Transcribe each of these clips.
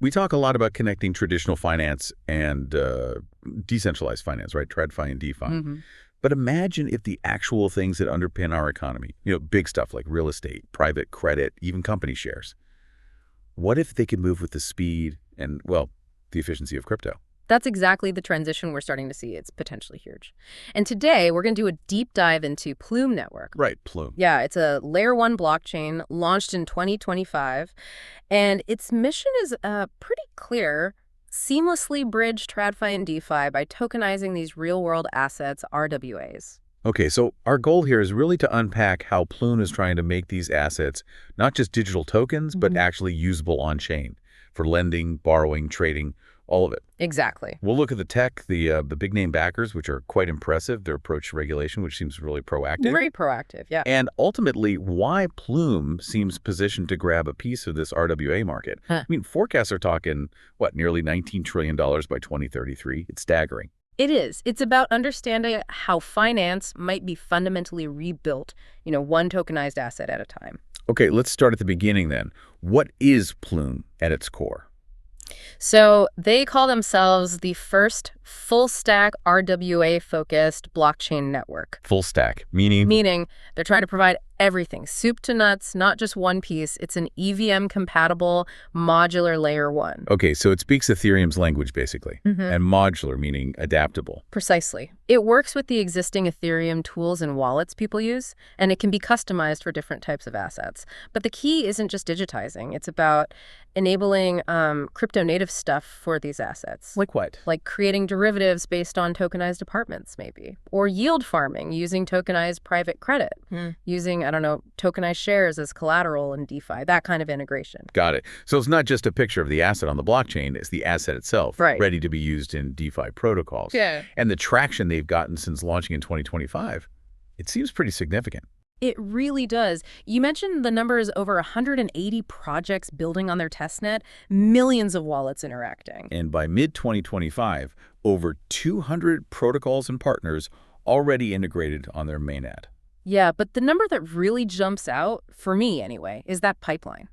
We talk a lot about connecting traditional finance and decentralized finance, right? TradFi and DeFi. But imagine if the actual things that underpin our economy, big stuff like real estate, private credit, even company shares. What if they could move with the speed and, well, the efficiency of crypto? That's exactly the transition we're starting to see. It's potentially huge. And today, we're going to do a deep dive into Plume Network. Right, Plume. Yeah, it's a Layer 1 blockchain launched in 2025. And its mission is pretty clear: seamlessly bridge TradFi and DeFi by tokenizing these real-world assets, RWAs. Okay, so our goal here is really to unpack how Plume is trying to make these assets not just digital tokens, but actually usable on-chain for lending, borrowing, trading, all of it. Exactly. We'll look at the tech, the big-name backers, which are quite impressive, their approach to regulation, which seems really proactive. Very proactive, yeah. And ultimately, why Plume seems positioned to grab a piece of this RWA market. I mean, forecasts are talking, nearly $19 trillion by 2033. It's staggering. It is. It's about understanding how finance might be fundamentally rebuilt, one tokenized asset at a time. Okay, let's start at the beginning then. What is Plume at its core? So they call themselves the first full-stack RWA-focused blockchain network. Full stack, meaning? Meaning they're trying to provide everything, soup to nuts, not just one piece. It's an EVM-compatible modular layer 1. Okay, so it speaks Ethereum's language, basically. And modular, meaning adaptable. Precisely. It works with the existing Ethereum tools and wallets people use, and it can be customized for different types of assets. But the key isn't just digitizing. It's about enabling crypto-native stuff for these assets. Like what? Like creating derivatives based on tokenized apartments, maybe. Or yield farming using tokenized private credit. Using, tokenized shares as collateral in DeFi, that kind of integration. Got it. So it's not just a picture of the asset on the blockchain, it's the asset itself, ready to be used in DeFi protocols. Yeah. And the traction they've gotten since launching in 2025, it seems pretty significant. It really does. You mentioned the number is over 180 projects building on their testnet, millions of wallets interacting. And by mid-2025, over 200 protocols and partners already integrated on their mainnet. Yeah, but the number that really jumps out, for me anyway, is that pipeline.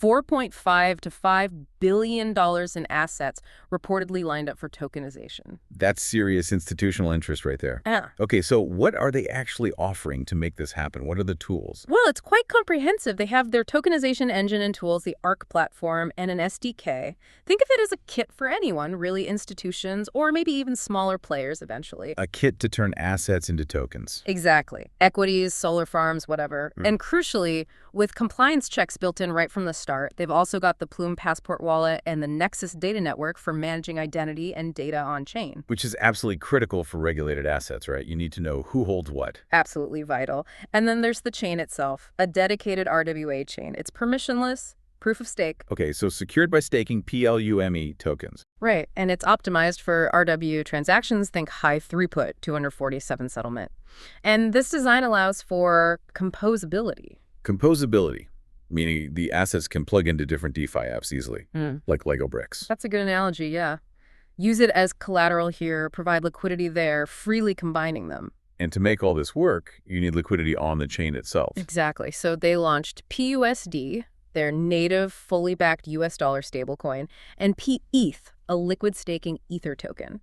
$4.5 to $5 billion in assets reportedly lined up for tokenization. That's serious institutional interest right there. Yeah. Okay, so what are they actually offering to make this happen? What are the tools? Well, it's quite comprehensive. They have their Tokenization Engine and Tools, the ARC platform, and an SDK. Think of it as a kit for anyone, really, institutions, or maybe even smaller players eventually. A kit to turn assets into tokens. Exactly. Equities, solar farms, whatever. And crucially, with compliance checks built in right from the start, they've also got the Plume Passport wallet and the Nexus data network for managing identity and data on-chain. Which is absolutely critical for regulated assets, right? You need to know who holds what. Absolutely vital. And then there's the chain itself, a dedicated RWA chain. It's permissionless, proof of stake. Okay, so secured by staking PLUME tokens. Right, and it's optimized for RW transactions, think high throughput, 247 settlement. And this design allows for composability. Composability, meaning the assets can plug into different DeFi apps easily, like Lego bricks. That's a good analogy, yeah. Use it as collateral here, provide liquidity there, freely combining them. And to make all this work, you need liquidity on the chain itself. Exactly. So they launched PUSD, their native, fully backed US dollar stablecoin, and PETH, a liquid staking Ether token.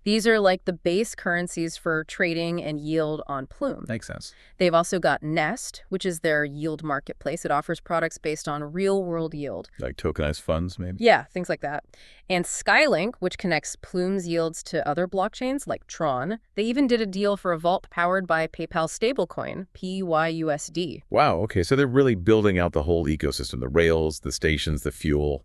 These are like the base currencies for trading and yield on Plume. Makes sense. They've also got Nest, which is their yield marketplace. It offers products based on real-world yield. Like tokenized funds, maybe? Yeah, things like that. And Skylink, which connects Plume's yields to other blockchains like Tron. They even did a deal for a vault powered by PayPal stablecoin, PYUSD. Wow, okay, so they're really building out the whole ecosystem, the rails, the stations, the fuel.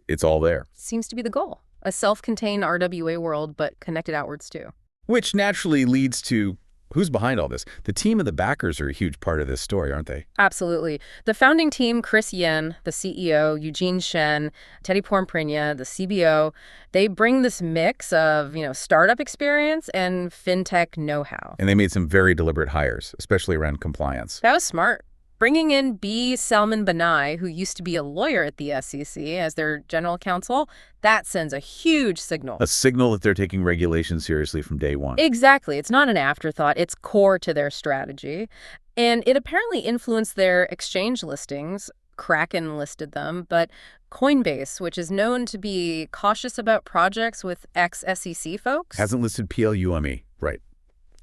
It's all there. Seems to be the goal. A self-contained RWA world, but connected outwards too. Which naturally leads to who's behind all this. The team of the backers are a huge part of this story, aren't they? Absolutely. The founding team, Chris Yen, the CEO, Eugene Shen, Teddy Pormprigna, the CBO, they bring this mix of, startup experience and fintech know-how. And they made some very deliberate hires, especially around compliance. That was smart. Bringing in B. Salman Banai, who used to be a lawyer at the SEC, as their general counsel, that sends a huge signal. A signal that they're taking regulation seriously from day one. Exactly. It's not an afterthought. It's core to their strategy. And it apparently influenced their exchange listings. Kraken listed them, but Coinbase, which is known to be cautious about projects with ex-SEC folks, Hasn't listed PLUME. Right.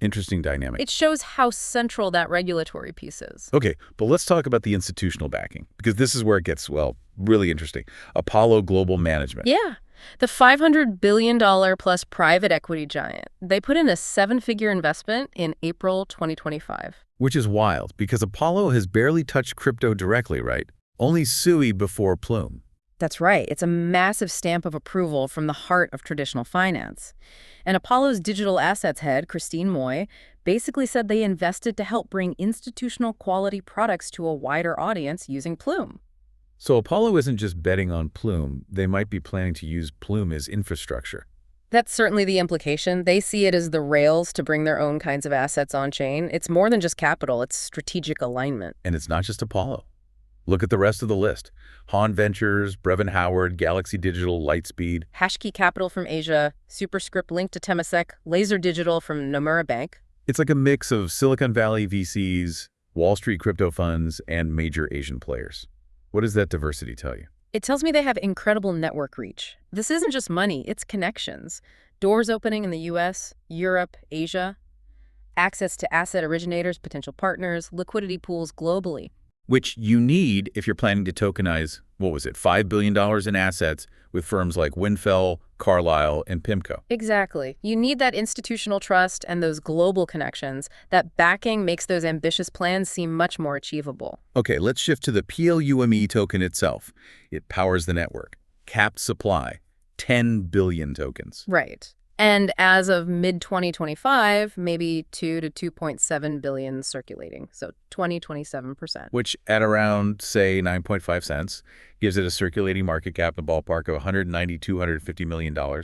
Interesting dynamic. it shows how central that regulatory piece is. Okay, but let's talk about the institutional backing, because this is where it gets, well, really interesting. Apollo Global Management. Yeah. The $500 billion plus private equity giant, they put in a seven-figure investment in April 2025. Which is wild, because Apollo has barely touched crypto directly, right? Only SUI before Plume. That's right. It's a massive stamp of approval from the heart of traditional finance. And Apollo's digital assets head, Christine Moy, basically said they invested to help bring institutional quality products to a wider audience using Plume. So Apollo isn't just betting on Plume. They might be planning to use Plume as infrastructure. That's certainly the implication. They see it as the rails to bring their own kinds of assets on-chain. It's more than just capital. It's strategic alignment. And it's not just Apollo. Look at the rest of the list. Han Ventures, Brevin Howard, Galaxy Digital, Lightspeed. Hashkey Capital from Asia, Superscript linked to Temasek, Laser Digital from Nomura Bank. It's like a mix of Silicon Valley VCs, Wall Street crypto funds, and major Asian players. What does that diversity tell you? It tells me they have incredible network reach. This isn't just money, it's connections. Doors opening in the US, Europe, Asia. Access to asset originators, potential partners, liquidity pools globally. Which you need if you're planning to tokenize, what was it, $5 billion in assets with firms like Winfell, Carlyle, and PIMCO. Exactly. You need that institutional trust and those global connections. That backing makes those ambitious plans seem much more achievable. Okay, let's shift to the PLUME token itself. It powers the network. Capped supply, 10 billion tokens. Right. And as of mid-2025, maybe 2 to 2.7 billion circulating, so 27%. Which at around, say, 9.5 cents, gives it a circulating market cap in the ballpark of $190, $250 million.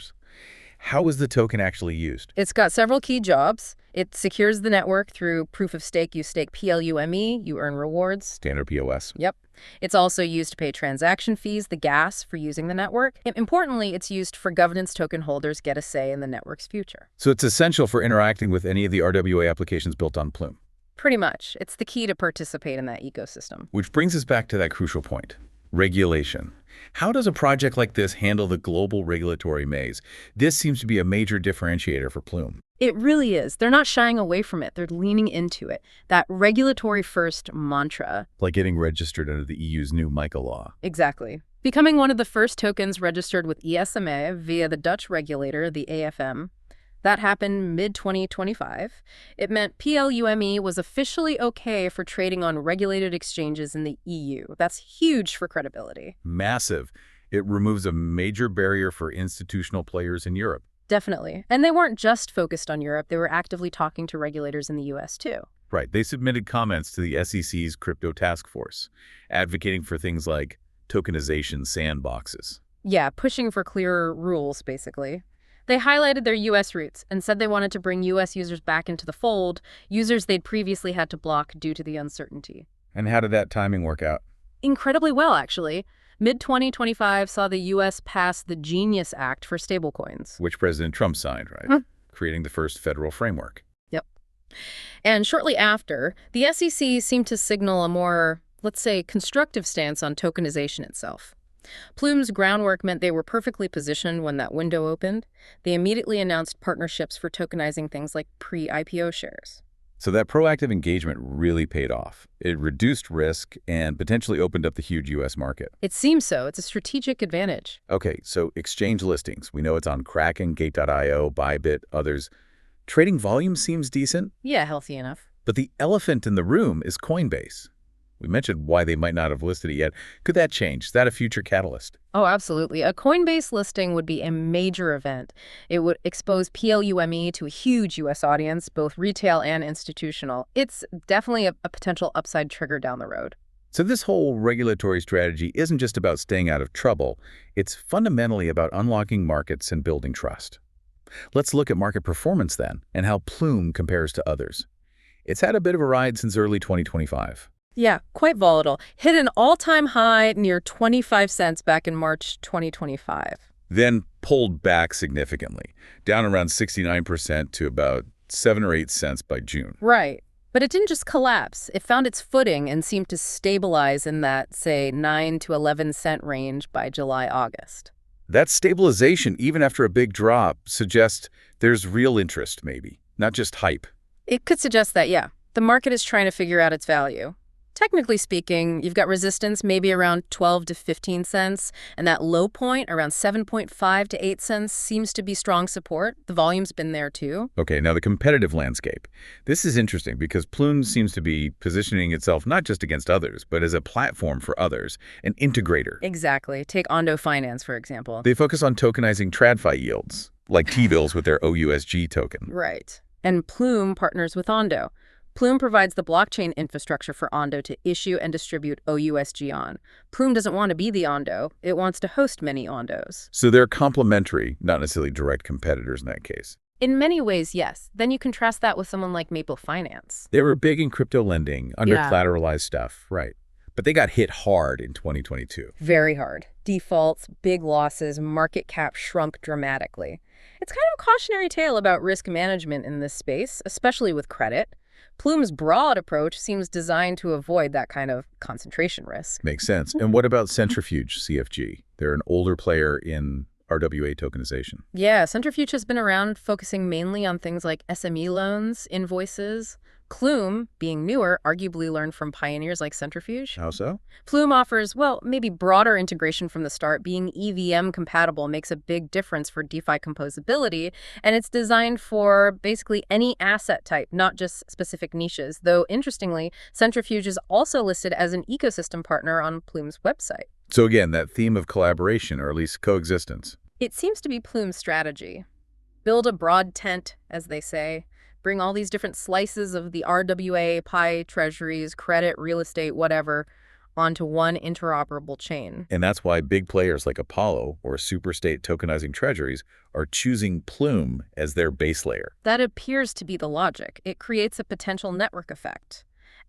How is the token actually used? It's got several key jobs. It secures the network through proof of stake. You stake PLUME, you earn rewards. Standard POS. Yep. It's also used to pay transaction fees, the gas for using the network. Importantly, it's used for governance token holders get a say in the network's future. So it's essential for interacting with any of the RWA applications built on Plume. Pretty much. It's the key to participate in that ecosystem. Which brings us back to that crucial point. Regulation. How does a project like this handle the global regulatory maze? This seems to be a major differentiator for Plume. It really is. They're not shying away from it. They're leaning into it. That regulatory-first mantra. Like getting registered under the EU's new MiCA law. Exactly. Becoming one of the first tokens registered with ESMA via the Dutch regulator, the AFM. That happened mid-2025. It meant PLUME was officially okay for trading on regulated exchanges in the EU. That's huge for credibility. Massive. It removes a major barrier for institutional players in Europe. Definitely. And they weren't just focused on Europe. They were actively talking to regulators in the US, too. Right. They submitted comments to the SEC's crypto task force, advocating for things like tokenization sandboxes. Yeah, pushing for clearer rules, basically. They highlighted their U.S. roots and said they wanted to bring U.S. users back into the fold, users they'd previously had to block due to the uncertainty. And how did that timing work out? Incredibly well, actually. Mid-2025 saw the U.S. pass the Genius Act for stablecoins. Which President Trump signed, right? Creating the first federal framework. Yep. And shortly after, the SEC seemed to signal a more, let's say, constructive stance on tokenization itself. Plume's groundwork meant they were perfectly positioned when that window opened. They immediately announced partnerships for tokenizing things like pre-IPO shares. So that proactive engagement really paid off. It reduced risk and potentially opened up the huge U.S. market. It seems so. It's a strategic advantage. Okay, so exchange listings. We know it's on Kraken, Gate.io, Bybit, others. Trading volume seems decent. Yeah, healthy enough. But the elephant in the room is Coinbase. We mentioned why they might not have listed it yet. Could that change? Is that a future catalyst? Oh, absolutely. A Coinbase listing would be a major event. It would expose PLUME to a huge U.S. audience, both retail and institutional. It's definitely a potential upside trigger down the road. So this whole regulatory strategy isn't just about staying out of trouble. It's fundamentally about unlocking markets and building trust. Let's look at market performance then, and how Plume compares to others. It's had a bit of a ride since early 2025. Yeah, quite volatile. Hit an all-time high near 25 cents back in March 2025. Then pulled back significantly, down around 69% to about 7 or 8 cents by June. Right. But it didn't just collapse. It found its footing and seemed to stabilize in that, say, 9 to 11 cent range by July, August. That stabilization, even after a big drop, suggests there's real interest, maybe, not just hype. It could suggest that, yeah, the market is trying to figure out its value. Technically speaking, you've got resistance maybe around 12 to 15 cents, and that low point around 7.5 to 8 cents seems to be strong support. The volume's been there too. Okay, now the competitive landscape. This is interesting because Plume seems to be positioning itself not just against others, but as a platform for others, an integrator. Exactly. Take Ondo Finance, for example. They focus on tokenizing TradFi yields, like T-bills with their OUSG token. Right. And Plume partners with Ondo. Plume provides the blockchain infrastructure for Ondo to issue and distribute OUSG on. Plume doesn't want to be the Ondo. It wants to host many Ondos. So they're complementary, not necessarily direct competitors in that case. In many ways, yes. Then you contrast that with someone like Maple Finance. They were big in crypto lending, under-collateralized stuff, right. But they got hit hard in 2022. Very hard. Defaults, big losses, market cap shrunk dramatically. It's kind of a cautionary tale about risk management in this space, especially with credit. Plume's broad approach seems designed to avoid that kind of concentration risk. Makes sense. And what about Centrifuge, CFG? They're an older player in RWA tokenization. Yeah, Centrifuge has been around focusing mainly on things like SME loans, invoices. Plume, being newer, arguably learned from pioneers like Centrifuge. How so? Plume offers, well, maybe broader integration from the start. Being EVM-compatible makes a big difference for DeFi composability, and it's designed for basically any asset type, not just specific niches. Though, interestingly, Centrifuge is also listed as an ecosystem partner on Plume's website. So again, that theme of collaboration, or at least coexistence. It seems to be Plume's strategy. Build a broad tent, as they say. Bring all these different slices of the RWA, pie, treasuries, credit, real estate, whatever, onto one interoperable chain. And that's why big players like Apollo or superstate tokenizing treasuries are choosing Plume as their base layer. That appears to be the logic. It creates a potential network effect.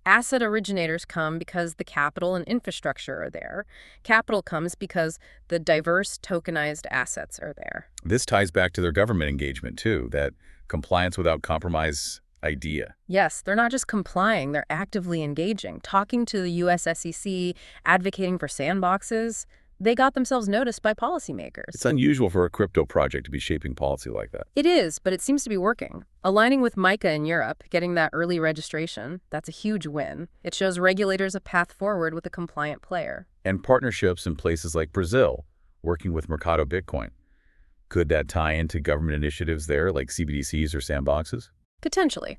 Asset originators come because the capital and infrastructure are there. Capital comes because the diverse tokenized assets are there. This ties back to their government engagement, too, that compliance without compromise idea. Yes, they're not just complying, they're actively engaging, talking to the US SEC, advocating for sandboxes. They got themselves noticed by policymakers. It's unusual for a crypto project to be shaping policy like that. It is, but it seems to be working. Aligning with MiCA in Europe, getting that early registration, that's a huge win. It shows regulators a path forward with a compliant player. And partnerships in places like Brazil, working with Mercado Bitcoin. Could that tie into government initiatives there, like CBDCs or sandboxes? Potentially.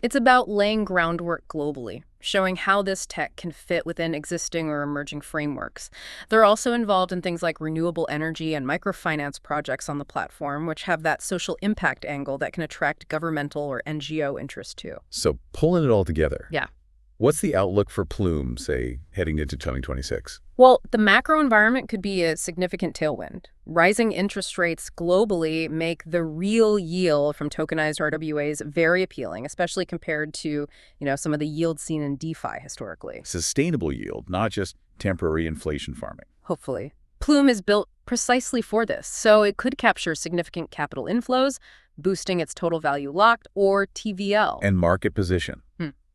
It's about laying groundwork globally, showing how this tech can fit within existing or emerging frameworks. They're also involved in things like renewable energy and microfinance projects on the platform, which have that social impact angle that can attract governmental or NGO interest too. So pulling it all together. Yeah. What's the outlook for Plume, say, heading into 2026? Well, the macro environment could be a significant tailwind. Rising interest rates globally make the real yield from tokenized RWAs very appealing, especially compared to, some of the yields seen in DeFi historically. Sustainable yield, not just temporary inflation farming. Hopefully. Plume is built precisely for this, so it could capture significant capital inflows, boosting its total value locked, or TVL. And market position.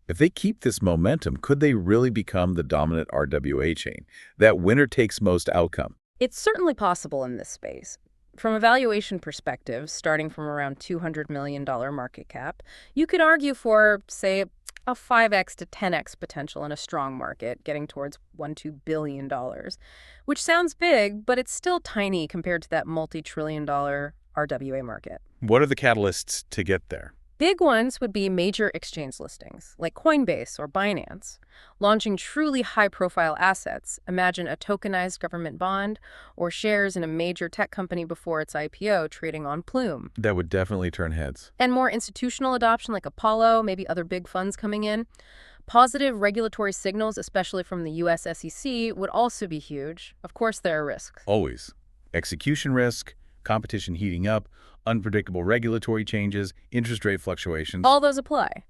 If they keep this momentum, could they really become the dominant RWA chain? That winner-takes-most outcome? It's certainly possible in this space. From a valuation perspective, starting from around $200 million market cap, you could argue for, say, a 5x to 10x potential in a strong market, getting towards $1-2 billion, which sounds big, but it's still tiny compared to that multi-trillion-dollar RWA market. What are the catalysts to get there? Big ones would be major exchange listings, like Coinbase or Binance, launching truly high-profile assets. Imagine a tokenized government bond or shares in a major tech company before its IPO trading on Plume. That would definitely turn heads. And more institutional adoption like Apollo, maybe other big funds coming in. Positive regulatory signals, especially from the US SEC, would also be huge. Of course, there are risks. Always. Execution risk, competition heating up, unpredictable regulatory changes, interest rate fluctuations. All those apply.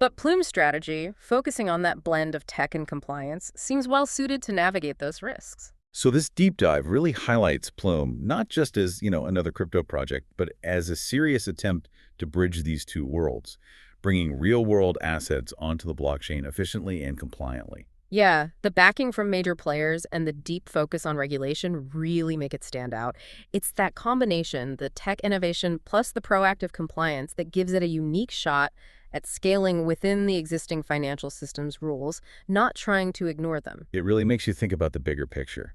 But Plume's strategy, focusing on that blend of tech and compliance, seems well suited to navigate those risks. So this deep dive really highlights Plume, not just as, another crypto project, but as a serious attempt to bridge these two worlds. bringing real-world assets onto the blockchain efficiently and compliantly. Yeah, the backing from major players and the deep focus on regulation really make it stand out. It's that combination, the tech innovation plus the proactive compliance, that gives it a unique shot at scaling within the existing financial system's rules, not trying to ignore them. It really makes you think about the bigger picture.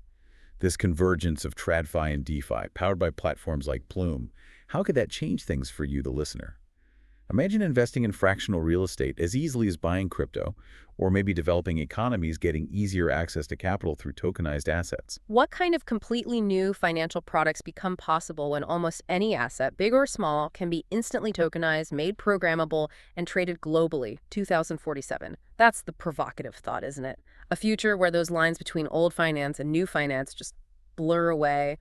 This convergence of TradFi and DeFi, powered by platforms like Plume, how could that change things for you, the listener? Imagine investing in fractional real estate as easily as buying crypto, or maybe developing economies getting easier access to capital through tokenized assets. What kind of completely new financial products become possible when almost any asset, big or small, can be instantly tokenized, made programmable, and traded globally? 2047. That's the provocative thought, isn't it? A future where those lines between old finance and new finance just blur away.